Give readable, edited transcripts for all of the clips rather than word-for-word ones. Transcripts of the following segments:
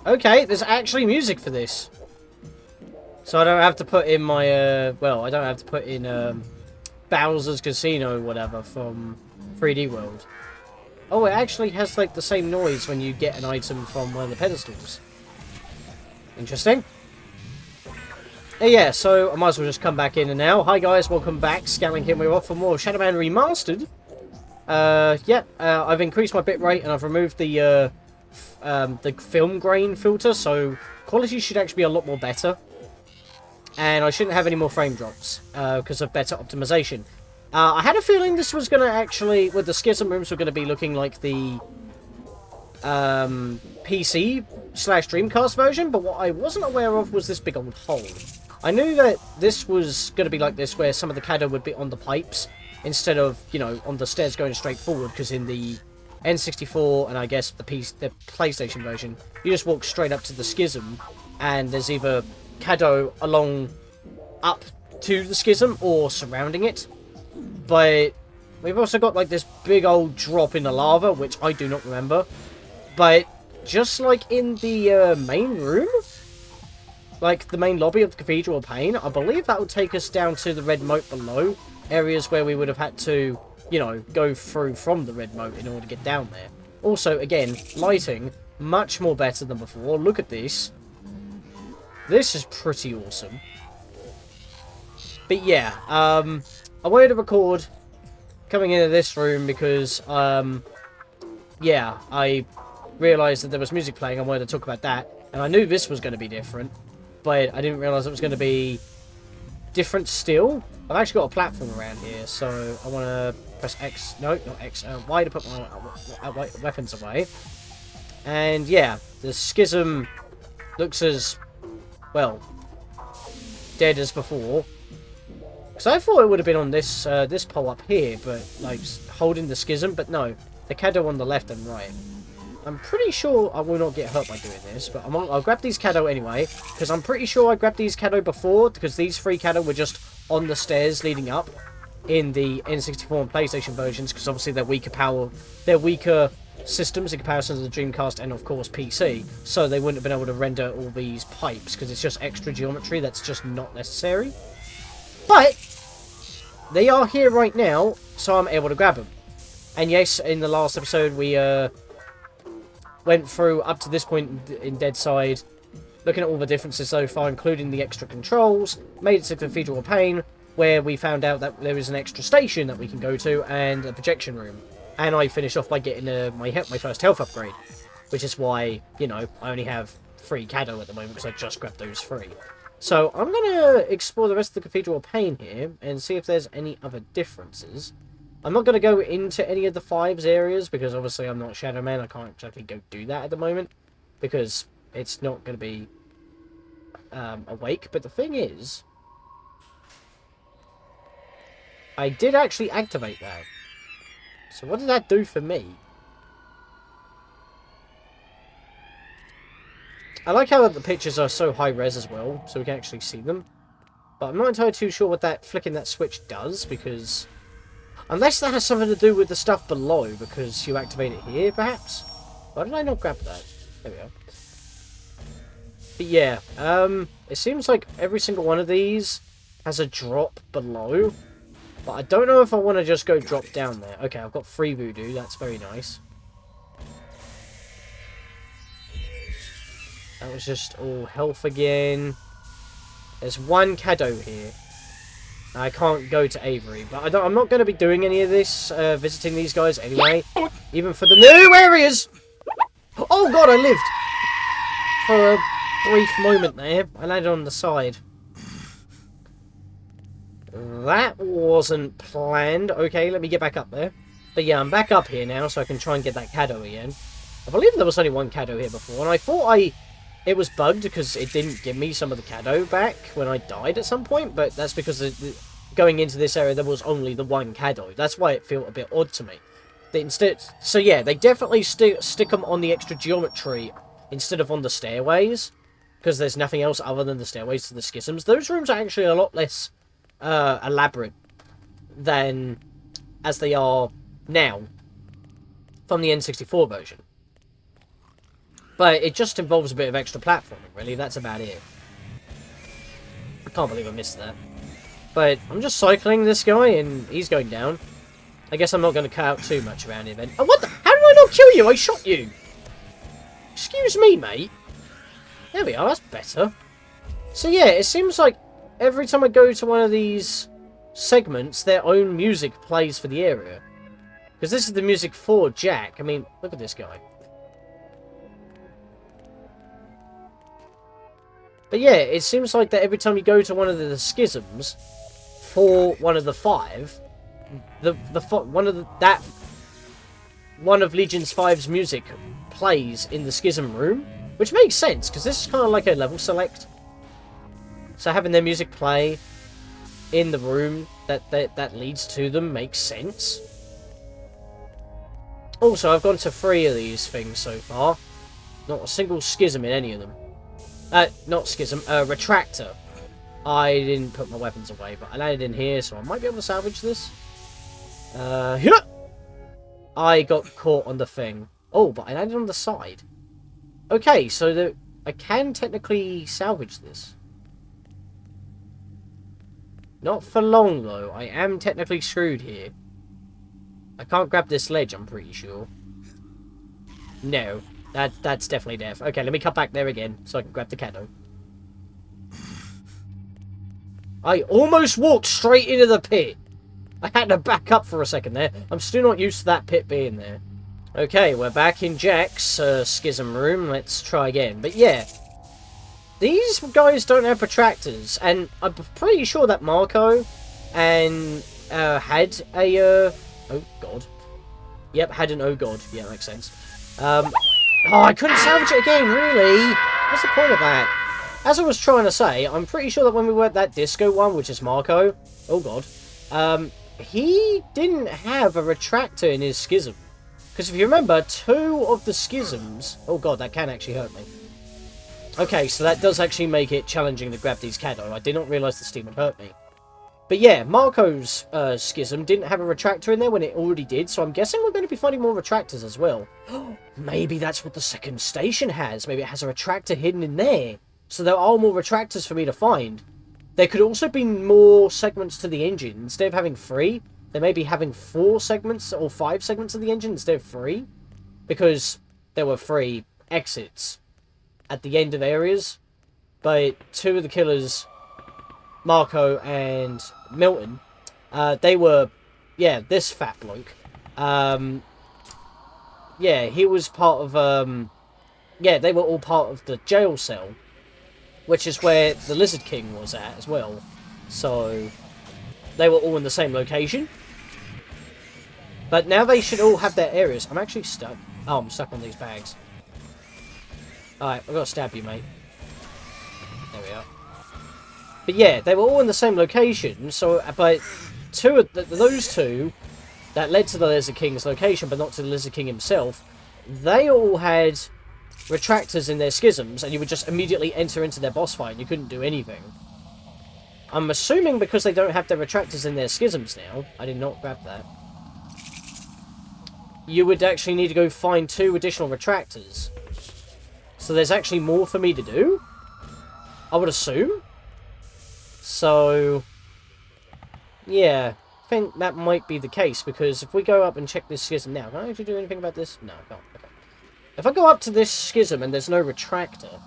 Okay, there's actually music for this. So I don't have to put in my, well, I don't have to put in, Bowser's Casino or whatever from 3D World. Oh, it actually has, like, the same noise when you get an item from one of the pedestals. Interesting. Yeah, so I might as well just come back in and now. Hi guys, welcome back. Scatlink here, we're off for more Shadow Man Remastered. I've increased my bitrate and I've removed the film grain filter, so quality should actually be a lot more better. And I shouldn't have any more frame drops, because of better optimization. I had a feeling this was going to actually, with the schism rooms, were going to be looking like the PC/Dreamcast version, but what I wasn't aware of was this big old hole. I knew that this was going to be like this, where some of the Cadeaux would be on the pipes, instead of, you know, on the stairs going straight forward, because in the N64, and I guess the PlayStation version, you just walk straight up to the schism, and there's either Cadeaux along up to the schism, or surrounding it. But we've also got, like, this big old drop in the lava, which I do not remember. But just like in the main room, like the main lobby of the Cathedral of Pain, I believe that would take us down to the red moat below. Areas where we would have had to, you know, go through from the red moat in order to get down there. Also, again, lighting, much more better than before. Look at this. This is pretty awesome. But yeah, I wanted to record coming into this room because, yeah, I realised that there was music playing. I wanted to talk about that. And I knew this was going to be different, but I didn't realise it was going to be different still. I've actually got a platform around here, so I want to press X, no, not X, Y to put my weapons away. And yeah, the schism looks as, well, dead as before. Because I thought it would have been on this this pole up here, but like holding the schism, but no, the Cadeaux on the left and right. I'm pretty sure I will not get hurt by doing this, but I'll grab these Cadeaux anyway, because I'm pretty sure I grabbed these Cadeaux before, because these three Cadeaux were just on the stairs leading up in the N64 and PlayStation versions, because obviously they're weaker systems in comparison to the Dreamcast and of course PC, so they wouldn't have been able to render all these pipes, because it's just extra geometry that's just not necessary. But they are here right now, so I'm able to grab them. And yes, in the last episode we went through up to this point in Dead Side, looking at all the differences so far, including the extra controls, made it to Cathedral of Pain, where we found out that there is an extra station that we can go to, and a projection room. And I finished off by getting my first health upgrade, which is why, you know, I only have 3 Cadeaux at the moment, because I just grabbed those 3. So I'm going to explore the rest of the Cathedral of Pain here, and see if there's any other differences. I'm not going to go into any of the 5's areas, because obviously I'm not Shadow Man. I can't exactly go do that at the moment, because it's not going to be awake. But the thing is, I did actually activate that. So what did that do for me? I like how the pictures are so high res as well, so we can actually see them. But I'm not entirely too sure what that flicking that switch does, because unless that has something to do with the stuff below, because you activate it here, perhaps? Why did I not grab that? There we go. But yeah, it seems like every single one of these has a drop below. But I don't know if I want to just go drop down there. Okay, I've got 3 voodoo, that's very nice. That was just all health again. There's 1 Cadeaux here. I can't go to Avery, but I'm not going to be doing any of this, visiting these guys anyway. Even for the new areas! Oh god, I lived! For a brief moment there, I landed on the side. That wasn't planned. Okay, let me get back up there. But yeah, I'm back up here now, so I can try and get that Cadeaux again. I believe there was only 1 Cadeaux here before, and I thought it was bugged because it didn't give me some of the Cadeaux back when I died at some point, but that's because going into this area there was only the 1 Cadeaux. That's why it felt a bit odd to me. So yeah, they definitely stick them on the extra geometry instead of on the stairways, because there's nothing else other than the stairways to the schisms. Those rooms are actually a lot less elaborate than as they are now from the N64 version. But it just involves a bit of extra platforming, really. That's about it. I can't believe I missed that. But I'm just cycling this guy, and he's going down. I guess I'm not going to cut out too much around here, then. Oh, what the? How did I not kill you? I shot you! Excuse me, mate. There we are, that's better. So yeah, it seems like every time I go to one of these segments, their own music plays for the area. Because this is the music for Jack. I mean, look at this guy. But yeah, it seems like that every time you go to one of the schisms for one of the 5, one of Legion's 5's music plays in the schism room, which makes sense because this is kind of like a level select. So having their music play in the room that leads to them makes sense. Also, I've gone to 3 of these things so far. Not a single schism in any of them. Not schism, retractor. I didn't put my weapons away, but I landed in here, so I might be able to salvage this. I got caught on the thing. Oh, but I landed on the side. Okay, so I can technically salvage this. Not for long, though. I am technically screwed here. I can't grab this ledge, I'm pretty sure. No. That's definitely death. Okay, let me cut back there again, so I can grab the Cadeaux. I almost walked straight into the pit. I had to back up for a second there. I'm still not used to that pit being there. Okay, we're back in Jack's schism room. Let's try again. But yeah, these guys don't have protractors, and I'm pretty sure that Marco and had a oh god. Yep, had an oh god. Yeah, makes sense. Oh, I couldn't salvage it again, really? What's the point of that? As I was trying to say, I'm pretty sure that when we were at that disco one, which is Marco, oh god, he didn't have a retractor in his schism. Because if you remember, 2 of the schisms... Oh god, that can actually hurt me. Okay, so that does actually make it challenging to grab these Cadeaux. I did not realise the steam would hurt me. But yeah, Marco's schism didn't have a retractor in there when it already did, so I'm guessing we're going to be finding more retractors as well. Maybe that's what the second station has. Maybe it has a retractor hidden in there. So there are more retractors for me to find. There could also be more segments to the engine. Instead of having 3, they may be having 4 segments or 5 segments of the engine instead of 3. Because there were 3 exits at the end of areas. But 2 of the killers, Marco and Milton, they were, yeah, this fat bloke. Yeah, he was part of, yeah, they were all part of the jail cell. Which is where the Lizard King was at as well. So, they were all in the same location. But now they should all have their areas. I'm actually stuck. Oh, I'm stuck on these bags. Alright, I've got to stab you, mate. There we are. But yeah, they were all in the same location. So, but those 2 that led to the Lizard King's location, but not to the Lizard King himself, they all had retractors in their schisms, and you would just immediately enter into their boss fight and you couldn't do anything. I'm assuming because they don't have their retractors in their schisms now, I did not grab that, you would actually need to go find 2 additional retractors. So there's actually more for me to do, I would assume. So, yeah, I think that might be the case, because if we go up and check this schism now, can I actually do anything about this? No, I can't. Okay. If I go up to this schism and there's no retractor,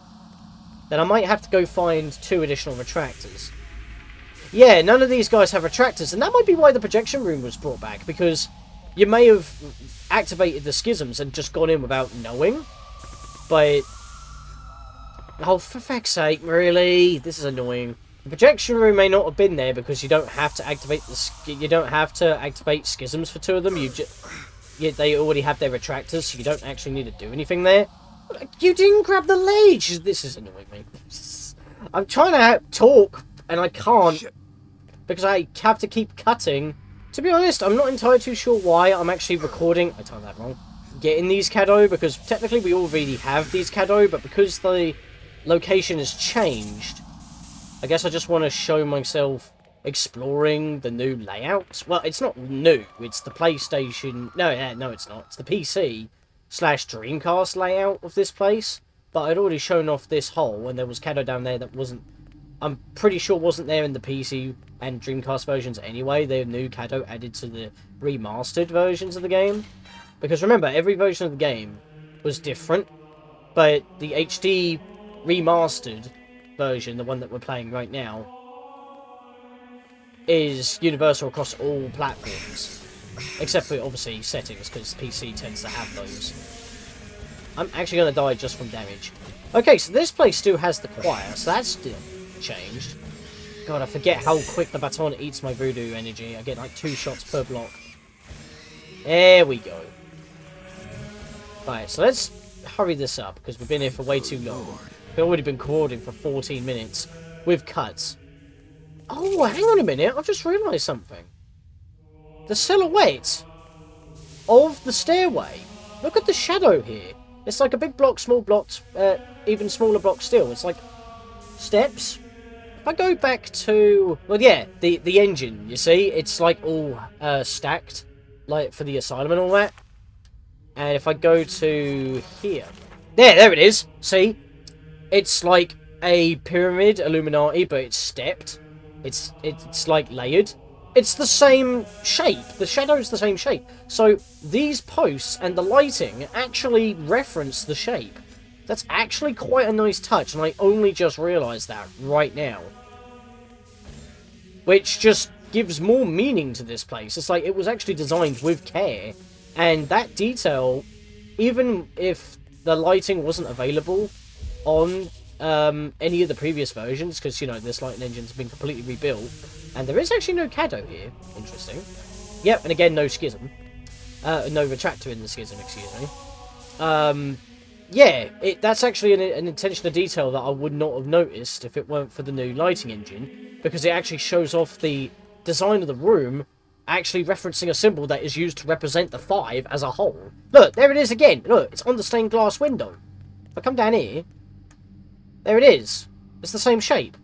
then I might have to go find 2 additional retractors. Yeah, none of these guys have retractors, and that might be why the projection room was brought back, because you may have activated the schisms and just gone in without knowing, but... Oh, for fuck's sake, really? This is annoying. The projection room may not have been there because you don't have to activate schisms for 2 of them. They already have their retractors, so you don't actually need to do anything there. You didn't grab the ledge! This is annoying me. I'm trying to talk, and I can't, because I have to keep cutting. To be honest, I'm not entirely too sure why I'm actually recording... I timed that wrong. Getting these Cadeaux, because technically we already have these Cadeaux, but because the location has changed, I guess I just want to show myself exploring the new layout. Well, it's not new. It's the PlayStation... No, it's not. It's the PC / Dreamcast layout of this place. but I'd already shown off this hole, and there was Cadeaux down there that wasn't... I'm pretty sure wasn't there in the PC and Dreamcast versions anyway. They're new Cadeaux added to the remastered versions of the game. Because remember, every version of the game was different, but the HD remastered version, the one that we're playing right now, is universal across all platforms. Except for, obviously, settings, because PC tends to have those. I'm actually going to die just from damage. Okay, so this place still has the choir, so that's still changed. God, I forget how quick the baton eats my voodoo energy. I get like 2 shots per block. There we go. Right, so let's hurry this up, because we've been here for way too long. We've already been recording for 14 minutes with cuts. Oh, hang on a minute. I've just realised something. The silhouette of the stairway. Look at the shadow here. It's like a big block, small blocks, even smaller blocks still. It's like steps. If I go back to... Well, yeah, the engine, you see? It's like all stacked, like for the asylum and all that. And if I go to here... There it is. See? It's like a pyramid, Illuminati, but it's stepped. It's like layered. It's the same shape. The shadow's the same shape. So these posts and the lighting actually reference the shape. That's actually quite a nice touch, and I only just realised that right now. Which just gives more meaning to this place. It's like it was actually designed with care. And that detail, even if the lighting wasn't available on any of the previous versions, because, you know, this lighting engine's been completely rebuilt, and there is actually no Cadeaux here. Interesting. Yep, and again, no schism. No retractor in the schism, excuse me. Yeah, that's actually an intentional detail that I would not have noticed if it weren't for the new lighting engine, because it actually shows off the design of the room, actually referencing a symbol that is used to represent the 5 as a whole. Look, there it is again. Look, it's on the stained glass window. If I come down here, there it is. It's the same shape.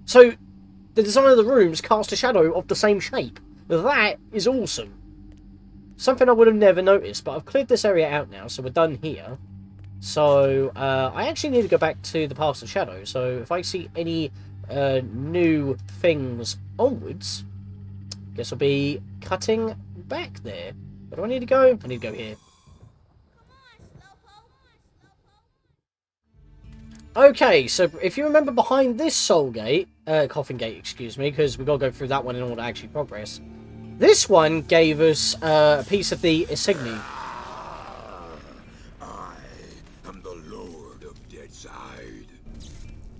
So, the design of the rooms cast a shadow of the same shape. That is awesome. Something I would have never noticed, but I've cleared this area out now, so we're done here. So, I actually need to go back to the Paths of Shadow, so if I see any new things onwards, guess I'll be cutting back there. Where do I need to go? I need to go here. Okay, so if you remember behind this soul gate, coffin gate, excuse me, because we've got to go through that one in order to actually progress. This one gave us a piece of the insignia. I am the Lord of Deadside.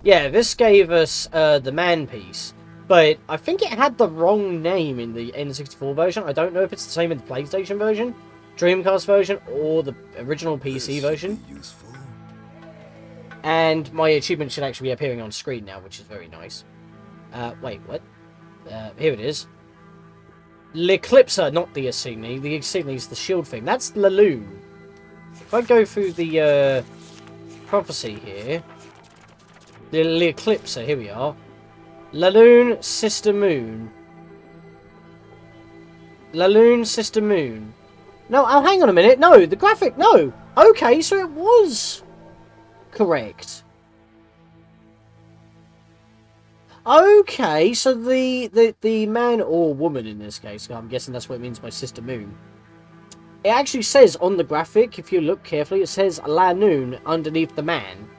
Yeah, this gave us the man piece, but I think it had the wrong name in the N64 version. I don't know if it's the same in the PlayStation version, Dreamcast version, or the original PC version. Useful. And my achievement should actually be appearing on screen now, which is very nice. Wait, what? Here it is. L'Eclipser, not the Insignia. The Insignia is the shield thing. That's Laloon. If I go through the prophecy here, the L'Eclipser, here we are. Laloon, Sister Moon. Laloon, Sister Moon. No, oh, hang on a minute. No, the graphic, no. Okay, so it was correct. Okay, so the man or woman in this case, I'm guessing that's what it means by Sister Moon. It actually says on the graphic, if you look carefully, it says La Noon underneath the man.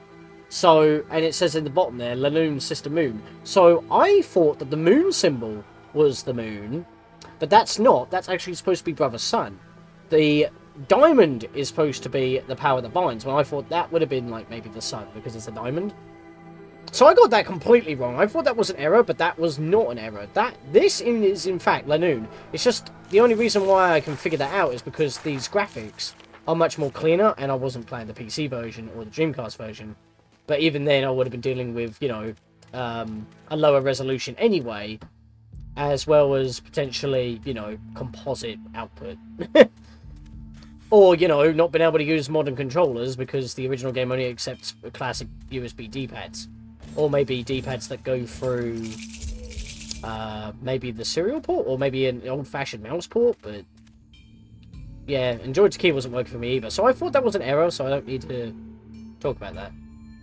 So, and it says in the bottom there, Laloon, Sister Moon. So I thought that the moon symbol was the moon, but that's not. That's actually supposed to be Brother Sun. The diamond is supposed to be the power that binds, when I thought that would have been like maybe the sun, because it's a diamond. So I got that completely wrong. I thought that was an error, but that was not an error. This is in fact Lanoon. It's just the only reason why I can figure that out is because these graphics are much more cleaner, and I wasn't playing the PC version or the Dreamcast version. But even then, I would have been dealing with, you know, a lower resolution anyway, as well as potentially, you know, composite output. Or, you know, not being able to use modern controllers because the original game only accepts classic USB D-pads. Or maybe D-pads that go through maybe the serial port, or maybe an old-fashioned mouse port, but yeah, and George's key wasn't working for me either. So I thought that was an error, so I don't need to talk about that.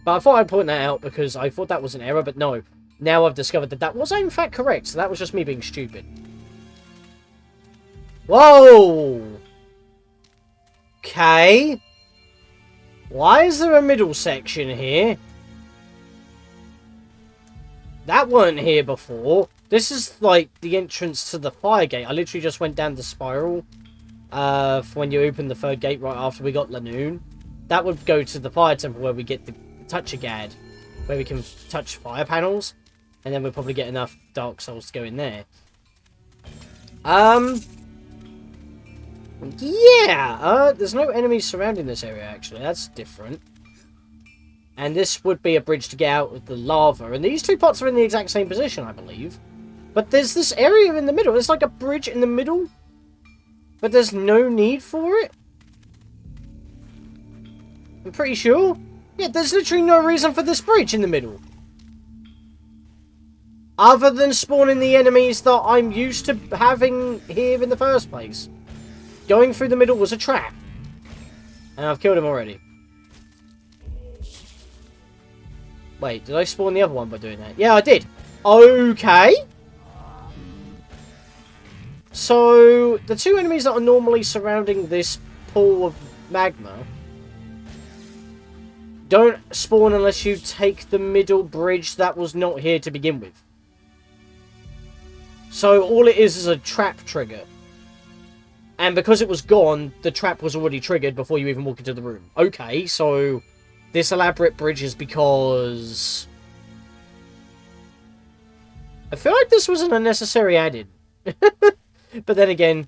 But I thought I'd point that out because I thought that was an error, but no. Now I've discovered that that was in fact correct, so that was just me being stupid. Whoa! Okay. Why is there a middle section here? That weren't here before. This is like the entrance to the fire gate. I literally just went down the spiral for when you open the third gate right after we got Lanoon. That would go to the fire temple where we get the touch-a-gad, where we can touch fire panels, and then we'll probably get enough Dark Souls to go in there. Yeah, there's no enemies surrounding this area, actually. That's different. And this would be a bridge to get out of the lava. And these two pots are in the exact same position, I believe. But there's this area in the middle. There's like a bridge in the middle. But there's no need for it. I'm pretty sure. Yeah, there's literally no reason for this bridge in the middle. Other than spawning the enemies that I'm used to having here in the first place. Going through the middle was a trap. And I've killed him already. Wait, did I spawn the other one by doing that? Yeah, I did. Okay. So, the two enemies that are normally surrounding this pool of magma don't spawn unless you take the middle bridge that was not here to begin with. So, all it is a trap trigger. And because it was gone, the trap was already triggered before you even walk into the room. Okay, so this elaborate bridge is because I feel like this was an unnecessary added. But then again,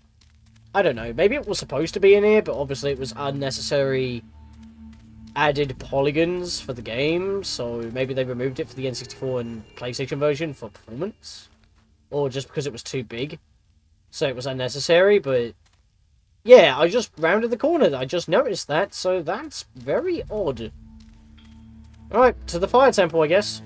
I don't know. Maybe it was supposed to be in here, but obviously it was unnecessary added polygons for the game. So maybe they removed it for the N64 and PlayStation version for performance. Or just because it was too big. So it was unnecessary, but yeah, I just rounded the corner. I just noticed that, so that's very odd. Alright, to the fire temple, I guess.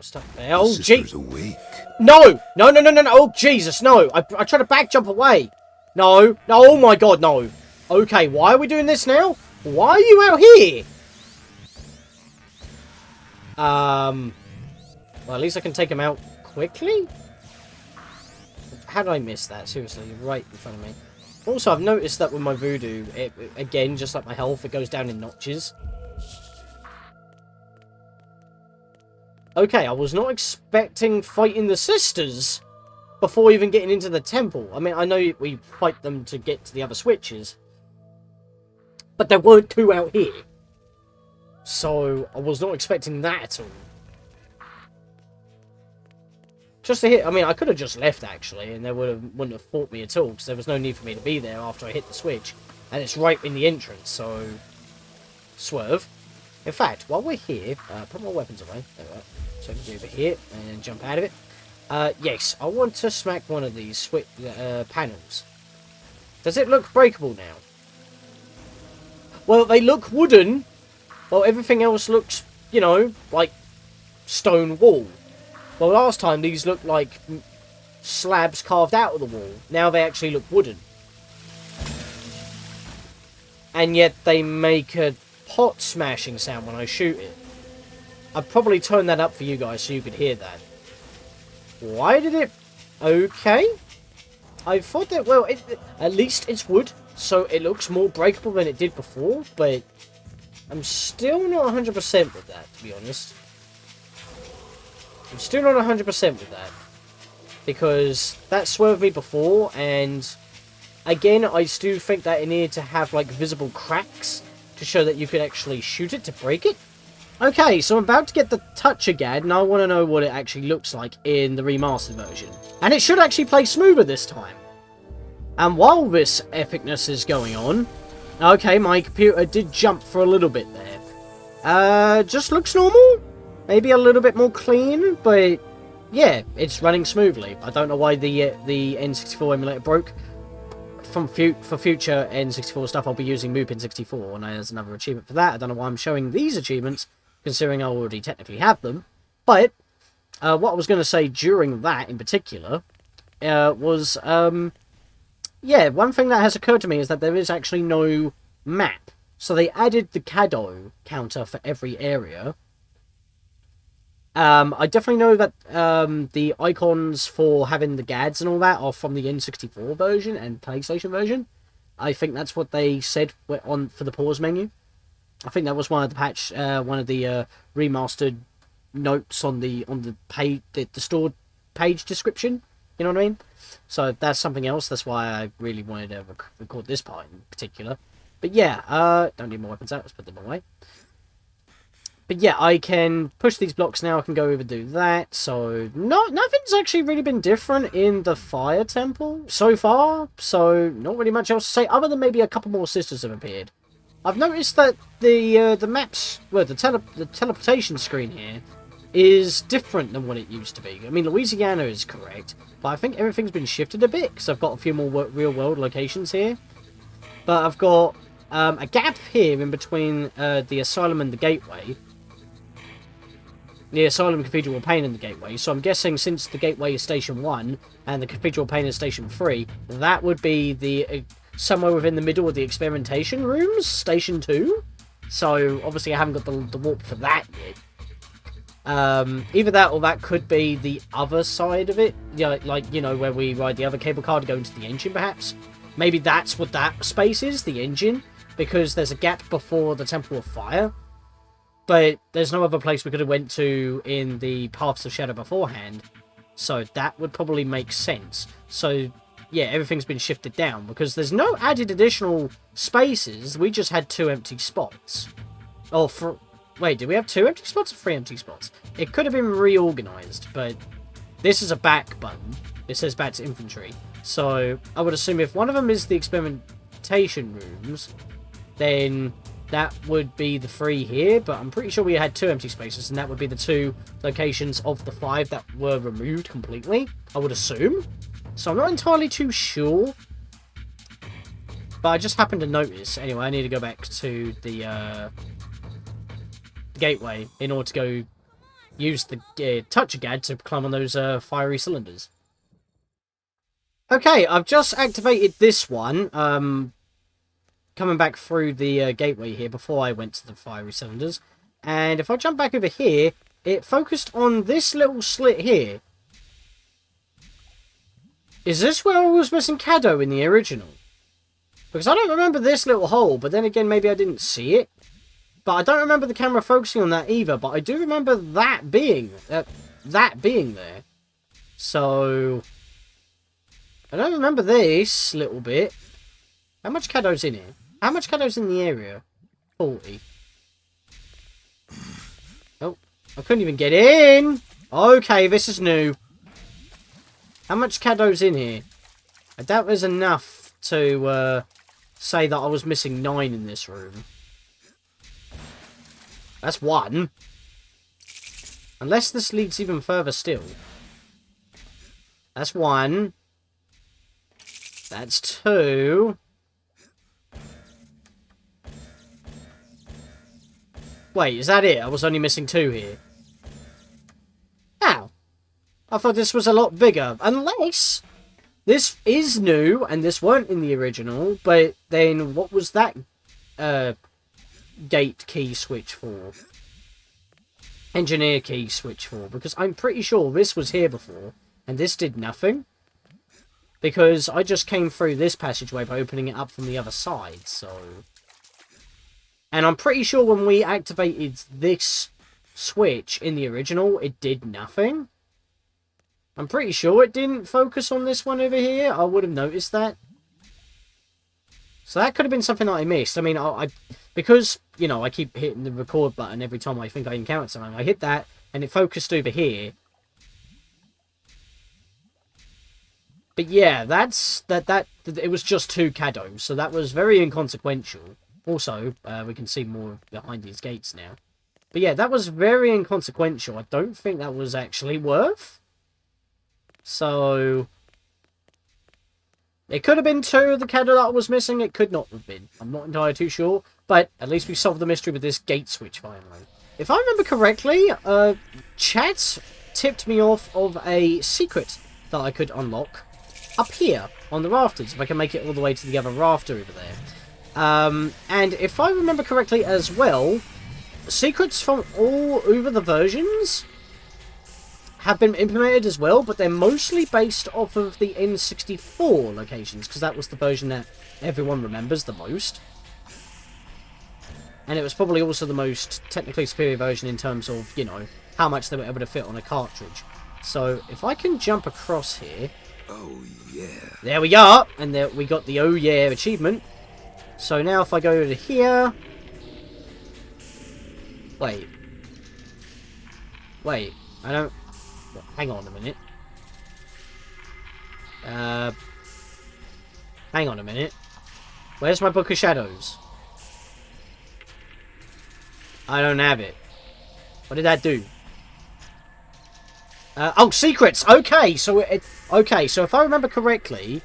Stuck there. Oh, jeez. No! No, no, no, no, no! Oh, Jesus, no! I tried to back jump away. No. No, oh my god, no. Okay, why are we doing this now? Why are you out here? Well, at least I can take him out quickly? How did I miss that? Seriously, right in front of me. Also, I've noticed that with my voodoo, again, just like my health, it goes down in notches. Okay, I was not expecting fighting the sisters before even getting into the temple. I mean, I know we fight them to get to the other switches. But there weren't two out here. So, I was not expecting that at all. Just to hit... I mean, I could have just left, actually, and they wouldn't have fought me at all, because there was no need for me to be there after I hit the switch. And it's right in the entrance, so... Swerve. In fact, while we're here, put my weapons away. There we are. So I can go over here and jump out of it. Yes, I want to smack one of these panels. Does it look breakable now? Well, they look wooden. Well, everything else looks, you know, like stone wall. Well, last time these looked like slabs carved out of the wall. Now they actually look wooden. And yet they make a pot smashing sound when I shoot it. I'd probably turn that up for you guys so you could hear that. Why did it... Okay. I thought that, well, at least it's wood, so it looks more breakable than it did before, but I'm still not 100% with that, to be honest. I'm still not 100% with that. Because that swerved me before, and again, I do think that it needed to have, like, visible cracks to show that you could actually shoot it to break it. Okay, so I'm about to get the touch-a-gad, and I want to know what it actually looks like in the remastered version. And it should actually play smoother this time. And while this epicness is going on... Okay, my computer did jump for a little bit there. Just looks normal. Maybe a little bit more clean, but... Yeah, it's running smoothly. I don't know why the N64 emulator broke. For future N64 stuff, I'll be using Moopin64, and there's another achievement for that. I don't know why I'm showing these achievements, considering I already technically have them. But what I was going to say during that in particular was, yeah, one thing that has occurred to me is that there is actually no map. So they added the Cadeaux counter for every area. I definitely know that the icons for having the GADs and all that are from the N64 version and PlayStation version. I think that's what they said on for the pause menu. I think that was one of the remastered notes on the page, the stored page description. You know what I mean? So that's something else. That's why I really wanted to record this part in particular. But yeah, don't need more weapons out. Let's put them away. But yeah, I can push these blocks now. I can go over and do that. So nothing's actually really been different in the Fire Temple so far. So not really much else to say, other than maybe a couple more sisters have appeared. I've noticed that the maps, well, the teleportation screen here is different than what it used to be. I mean, Louisiana is correct, but I think everything's been shifted a bit because I've got a few more real-world locations here. But I've got a gap here in between the Asylum and the Gateway. The Asylum, Cathedral of Pain and the Gateway. So I'm guessing since the Gateway is Station 1 and the Cathedral of Pain is Station 3, that would be the somewhere within the middle of the experimentation rooms, Station 2. So obviously I haven't got the warp for that yet. Either that or that could be the other side of it. Yeah, like, you know, where we ride the other cable car to go into the engine perhaps. Maybe that's what that space is, the engine. Because there's a gap before the Temple of Fire. But there's no other place we could have went to in the Paths of Shadow beforehand. So that would probably make sense. So, yeah, everything's been shifted down. Because there's no added additional spaces. We just had 2 empty spots. Oh, wait, did we have 2 empty spots or 3 empty spots? It could have been reorganized, but this is a back button. It says back to infantry. So, I would assume if one of them is the experimentation rooms, then that would be the 3 here, but I'm pretty sure we had 2 empty spaces, and that would be the 2 locations of the 5 that were removed completely, I would assume. So I'm not entirely too sure, but I just happened to notice. Anyway, I need to go back to the gateway in order to go use the touch-a-gad to climb on those fiery cylinders. Okay, I've just activated this one, coming back through the gateway here before I went to the fiery cylinders. And if I jump back over here, it focused on this little slit here. Is this where I was missing Cadeaux in the original? Because I don't remember this little hole, but then again, maybe I didn't see it. But I don't remember the camera focusing on that either, but I do remember that being there. So, I don't remember this little bit. How much Cadaux's in here? How much Cadaux's in the area? 40. Oh, I couldn't even get in. Okay, this is new. How much Cadaux's in here? I doubt there's enough to say that I was missing 9 in this room. That's 1. Unless this leads even further still. That's 1. That's 2. Wait, is that it? I was only missing 2 here. How? I thought this was a lot bigger. Unless this is new and this weren't in the original, but then what was that gate key switch for? Engineer key switch for? Because I'm pretty sure this was here before and this did nothing. Because I just came through this passageway by opening it up from the other side, so... And I'm pretty sure when we activated this switch in the original, it did nothing. I'm pretty sure it didn't focus on this one over here. I would have noticed that. So that could have been something that I missed. I mean, because, you know, I keep hitting the record button every time I think I encounter something. I hit that, and it focused over here. But yeah, it was just 2 Cadeaux, so that was very inconsequential. Also, we can see more behind these gates now. But yeah, that was very inconsequential. I don't think that was actually worth. So, it could have been 2 of the Cadeaux that I was missing. It could not have been. I'm not entirely too sure. But at least we solved the mystery with this gate switch finally. if I remember correctly, chat tipped me off of a secret that I could unlock up here on the rafters, if I can make it all the way to the other rafter over there. And if I remember correctly as well, secrets from all over the versions have been implemented as well, but they're mostly based off of the N64 locations, because that was the version that everyone remembers the most. And it was probably also the most technically superior version in terms of, you know, how much they were able to fit on a cartridge. So, if I can jump across here... Oh, yeah. There we are! And there we got the oh yeah achievement. So now if I go over to here... Wait, I don't... Hang on a minute. Hang on a minute. Where's my Book of Shadows? I don't have it. What did that do? Oh, secrets! Okay, so so if I remember correctly,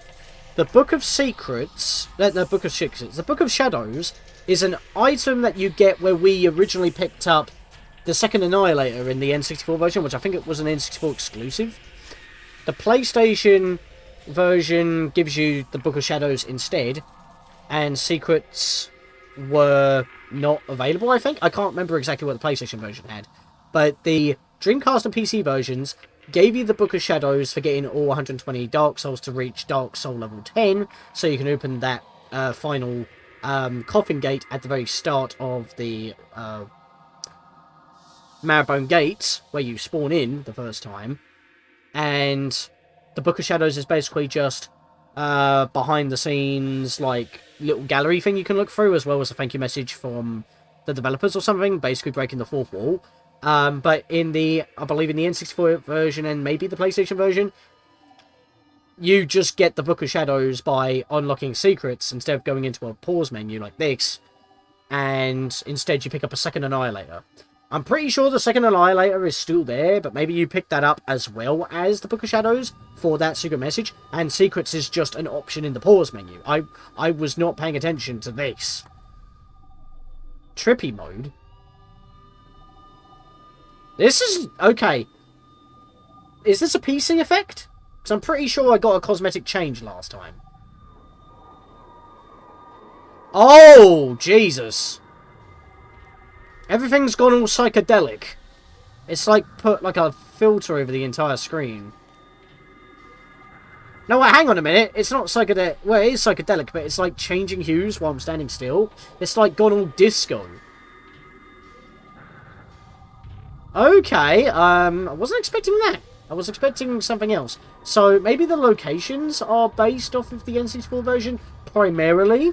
the Book of Secrets... No, Book of Secrets. The Book of Shadows is an item that you get where we originally picked up the second Annihilator in the N64 version, which I think it was an N64 exclusive. The PlayStation version gives you the Book of Shadows instead, and secrets were not available, I think. I can't remember exactly what the PlayStation version had, but the Dreamcast and PC versions gave you the Book of Shadows for getting all 120 Dark Souls to reach Dark Soul level 10, so you can open that final coffin gate at the very start of the Marrowbone Gates, where you spawn in the first time. And the Book of Shadows is basically just behind the scenes, like, little gallery thing you can look through, as well as a thank you message from the developers or something, basically breaking the fourth wall. But in the, I believe in the N64 version and maybe the PlayStation version, you just get the Book of Shadows by unlocking secrets instead of going into a pause menu like this, and instead you pick up a second Annihilator. I'm pretty sure the second Annihilator is still there, but maybe you pick that up as well as the Book of Shadows for that secret message, and secrets is just an option in the pause menu. I was not paying attention to this. Trippy mode? This is... okay. Is this a PC effect? Because I'm pretty sure I got a cosmetic change last time. Oh, Jesus. Everything's gone all psychedelic. It's like put like a filter over the entire screen. No, wait, hang on a minute. It's not psychedelic. Well, it is psychedelic, but it's like changing hues while I'm standing still. It's like gone all disco. Okay, I wasn't expecting that. I was expecting something else. So maybe the locations are based off of the N64 version primarily.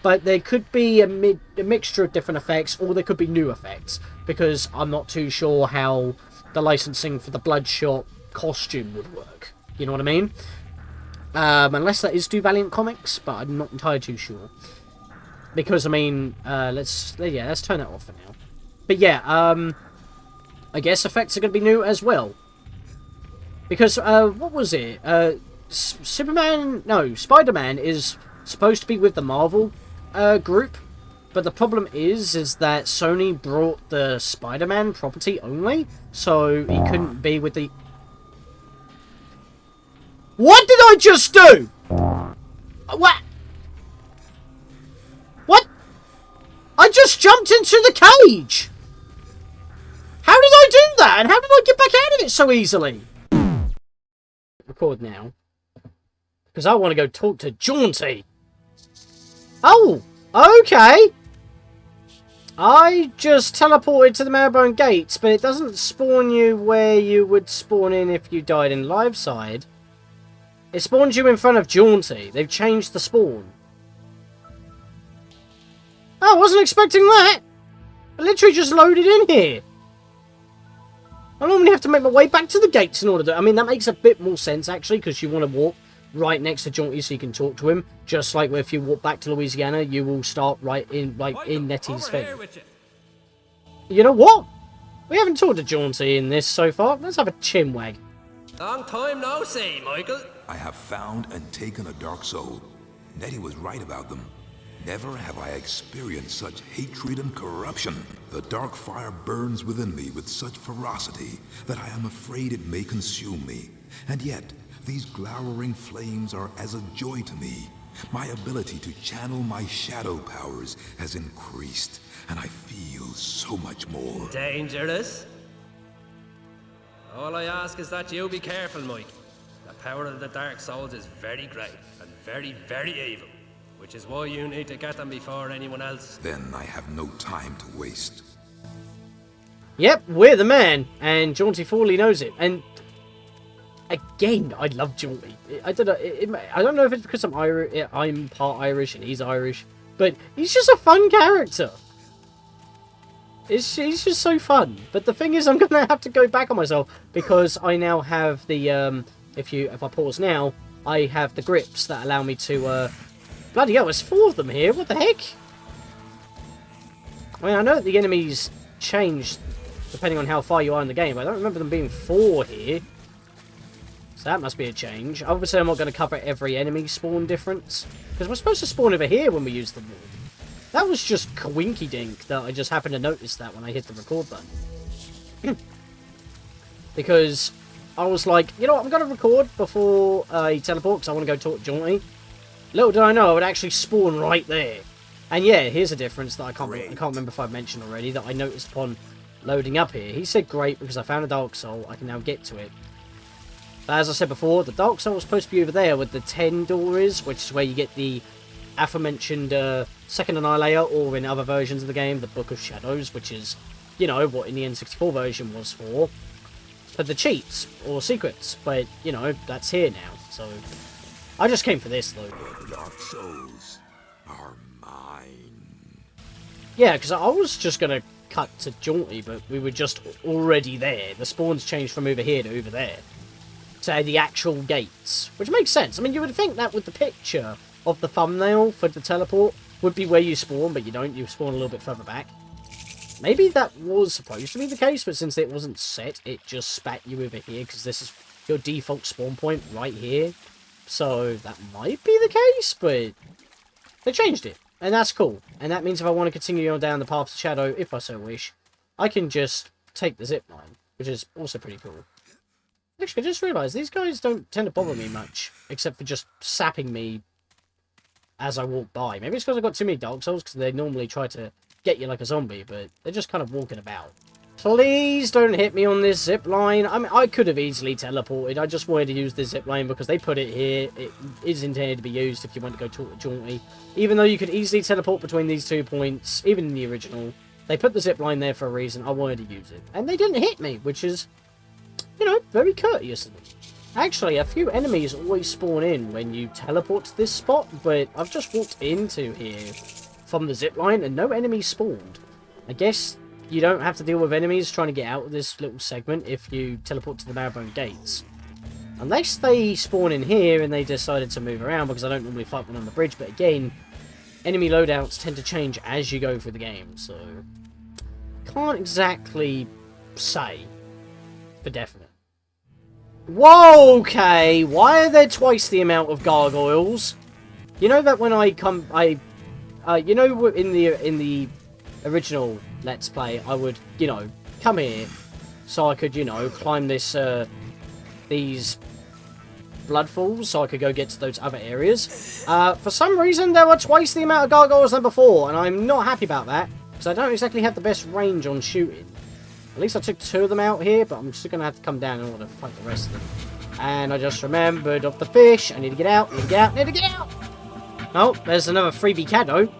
But there could be a mixture of different effects, or there could be new effects, because I'm not too sure how the licensing for the Bloodshot costume would work. You know what I mean? Unless that is through Valiant Comics, but I'm not entirely too sure. Because, I mean, let's turn that off for now. But yeah, I guess effects are going to be new as well. Because, what was it? Spider-Man is supposed to be with the Marvel group, but the problem is that Sony brought the Spider-Man property only, so he couldn't be with the... What did I just do? What? What? I just jumped into the cage! How did I do that? And how did I get back out of it so easily? Record now. Because I want to go talk to Jaunty. Oh, okay. I just teleported to the Marrowbone Gates, but it doesn't spawn you where you would spawn in if you died in live side. It spawns you in front of Jaunty. They've changed the spawn. Oh, I wasn't expecting that. I literally just loaded in here. I normally have to make my way back to the gates in order to... I mean, that makes a bit more sense, actually, because you want to walk right next to Jaunty so you can talk to him. Just like if you walk back to Louisiana, you will start right in, like, in Nettie's thing. You know what? We haven't talked to Jaunty in this so far. Let's have a chinwag. Long time no see, Michael. I have found and taken a dark soul. Nettie was right about them. Never have I experienced such hatred and corruption. The dark fire burns within me with such ferocity that I am afraid it may consume me. And yet, these glowering flames are as a joy to me. My ability to channel my shadow powers has increased, and I feel so much more. Dangerous? All I ask is that you be careful, Mike. The power of the Dark Souls is very great and very, very evil, which is why you need to get them before anyone else. Then I have no time to waste. Yep, we're the man, and Jaunty Fawley knows it. And again, I love Jaunty. I don't know. I don't know if it's because I'm part Irish and he's Irish, but he's just a fun character. He's just so fun. But the thing is, I'm gonna have to go back on myself because I now have the if I pause now, I have the grips that allow me to bloody hell, there's 4 of them here. What the heck? I mean, I know that the enemies change depending on how far you are in the game, but I don't remember them being 4 here. So that must be a change. Obviously, I'm not going to cover every enemy spawn difference, because we're supposed to spawn over here when we use the wall. That was just coinky-dink that I just happened to notice that when I hit the record button. Because I was like, you know what, I'm going to record before I teleport, because I want to go talk to Jaunty. Little did I know I would actually spawn right there. And yeah, here's a difference that I can't remember if I've mentioned already, that I noticed upon loading up here. He said great because I found a Dark Soul, I can now get to it. But as I said before, the Dark Soul was supposed to be over there where the 10 door is, which is where you get the aforementioned Second Annihilator, or in other versions of the game, the Book of Shadows, which is, you know, what in the N64 version was for the cheats or secrets. But, you know, that's here now, so I just came for this, though. The Dark Souls are mine. Yeah, because I was just going to cut to Jaunty, but we were just already there. The spawns changed from over here to over there. To the actual gates. Which makes sense. I mean, you would think that with the picture of the thumbnail for the teleport would be where you spawn, but you don't. You spawn a little bit further back. Maybe that was supposed to be the case, but since it wasn't set, it just spat you over here, because this is your default spawn point right here. So that might be the case, but they changed it, and that's cool. And that means if I want to continue on down the path to Shadow, if I so wish, I can just take the zipline, which is also pretty cool. Actually, I just realised these guys don't tend to bother me much, except for just sapping me as I walk by. Maybe it's because I've got too many Dark Souls, because they normally try to get you like a zombie, but they're just kind of walking about. Please don't hit me on this zipline. I mean, I could have easily teleported. I just wanted to use this zipline because they put it here. It is intended to be used if you want to go talk to Jaunty. Even though you could easily teleport between these 2 points, even in the original, they put the zipline there for a reason. I wanted to use it. And they didn't hit me, which is, you know, very courteous of them. Actually, a few enemies always spawn in when you teleport to this spot, but I've just walked into here from the zipline and no enemies spawned. I guess you don't have to deal with enemies trying to get out of this little segment if you teleport to the Marrowbone Gates. Unless they spawn in here and they decided to move around, because I don't normally fight one on the bridge, but again, enemy loadouts tend to change as you go through the game, so can't exactly say for definite. Whoa, okay, why are there twice the amount of gargoyles? You know that when I come, you know, in the original Let's Play, I would, you know, come here so I could, you know, climb this, these bloodfalls so I could go get to those other areas. For some reason, there were twice the amount of gargoyles than before, and I'm not happy about that, because I don't exactly have the best range on shooting. At least I took 2 of them out here, but I'm just going to have to come down in order to fight the rest of them. And I just remembered of the fish. I need to get out, need to get out, need to get out! Oh, there's another freebie Cadeaux.